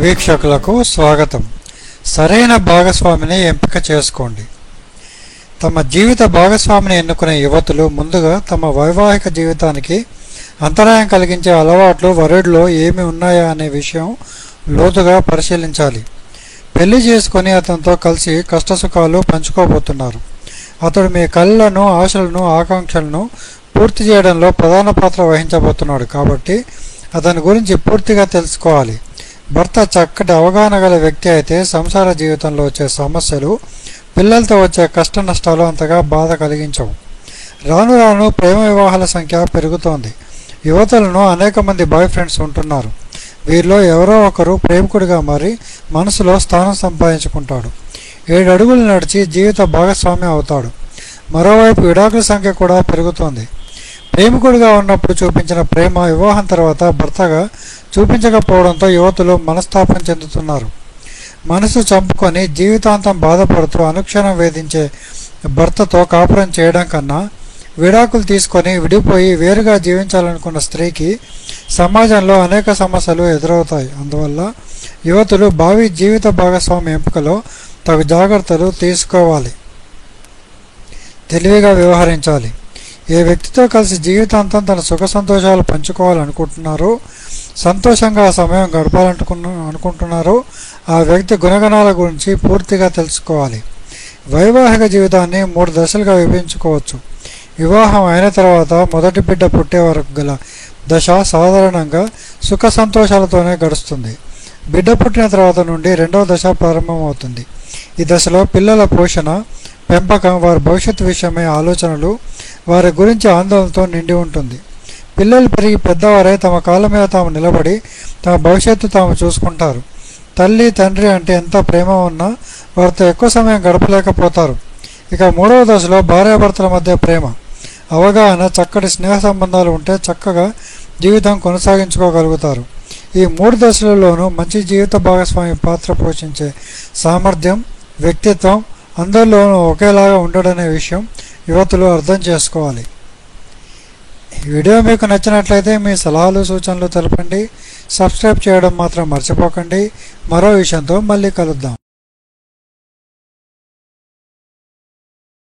వీక్షకులకు స్వాగతం. సరైన భాగస్వామిని ఎంపిక చేసుకోండి. తమ జీవిత భాగస్వామిని ఎన్నుకునే యువతులు ముందుగా తమ వైవాహిక జీవితానికి అంతరాయం కలిగించే అలవాట్లు వరుడిలో ఏమి ఉన్నాయా అనే విషయం లోతుగా పరిశీలించాలి. పెళ్లి చేసుకొని అతనితో కలిసి కష్టసుఖాలు పంచుకోబోతున్నారు. అతడు మీ కళ్ళను, ఆశలను, ఆకాంక్షలను పూర్తి చేయడంలో ప్రధాన పాత్ర వహించబోతున్నాడు. కాబట్టి అతని గురించి పూర్తిగా తెలుసుకోవాలి. భర్త చక్కటి అవగాహన గల వ్యక్తి అయితే సంసార జీవితంలో వచ్చే సమస్యలు, పిల్లలతో వచ్చే కష్ట నష్టాలు అంతగా బాధ కలిగించవు. రాను రాను ప్రేమ వివాహాల సంఖ్య పెరుగుతోంది. యువతలను అనేక మంది బాయ్ ఫ్రెండ్స్ ఉంటున్నారు. వీరిలో ఎవరో ఒకరు ప్రేమికుడిగా మారి మనసులో స్థానం సంపాదించుకుంటాడు. 7 అడుగులు నడిచి జీవిత భాగస్వామి అవుతాడు. మరోవైపు విడాకుల సంఖ్య కూడా పెరుగుతోంది. ప్రేమికుడిగా ఉన్నప్పుడు చూపించిన ప్రేమ వివాహం తర్వాత భర్తగా చూపించకపోవడంతో యువతులు మనస్తాపం చెందుతున్నారు. మనసు చంపుకొని జీవితాంతం బాధపడుతూ అనుక్షణం వేధించే భర్తతో కాపురం చేయడం కన్నా విడాకులు తీసుకొని విడిపోయి వేరుగా జీవించాలనుకున్న స్త్రీకి సమాజంలో అనేక సమస్యలు ఎదురవుతాయి. అందువల్ల యువతులు భావి జీవిత భాగస్వామి ఎంపికలో తగు జాగ్రత్తలు తీసుకోవాలి. తెలివిగా వ్యవహరించాలి. ఏ వ్యక్తితో కలిసి జీవితాంతం తన సుఖ సంతోషాలు పంచుకోవాలనుకుంటున్నారో, సంతోషంగా ఆ సమయం గడపాలనుకుంటున్నారో ఆ వ్యక్తి గుణగణాల గురించి పూర్తిగా తెలుసుకోవాలి. వైవాహిక జీవితాన్ని 3 దశలుగా విభజించుకోవచ్చు. వివాహం అయిన తర్వాత మొదటి బిడ్డ పుట్టే వరకు గల దశ సాధారణంగా సుఖ సంతోషాలతోనే గడుస్తుంది. బిడ్డ పుట్టిన తర్వాత నుండి 2వ దశ ప్రారంభమవుతుంది. ఈ దశలో పిల్లల పోషణ, పెంపకం, వారి భవిష్యత్తు విషయమై ఆలోచనలు, వారి గురించి ఆందోళనతో నిండి ఉంటుంది. పిల్లలు పెరిగి పెద్దవారై తమ కాళ్ళ మీద తాము నిలబడి తమ భవిష్యత్తు తాము చూసుకుంటారు. తల్లి, తండ్రి అంటే ఎంత ప్రేమ ఉన్నా వారితో ఎక్కువ సమయం గడపలేకపోతారు. ఇక 3వ దశలో భార్యాభర్తల మధ్య ప్రేమ, అవగాహన, చక్కటి స్నేహ సంబంధాలు ఉంటే చక్కగా జీవితం కొనసాగించుకోగలుగుతారు. ఈ 3 దశలలోనూ మంచి జీవిత భాగస్వామి పాత్ర పోషించే సామర్థ్యం, వ్యక్తిత్వం అందరిలోనూ ఒకేలాగా ఉండడనే విషయం యువతులు అర్థం చేసుకోవాలి. ఈ వీడియో మీకు నచ్చినట్లయితే మీ సలహాలు, సూచనలు తెలపండి. సబ్స్క్రైబ్ చేయడం మాత్రం మర్చిపోకండి. మరో విషయంతో మళ్ళీ కలుద్దాం.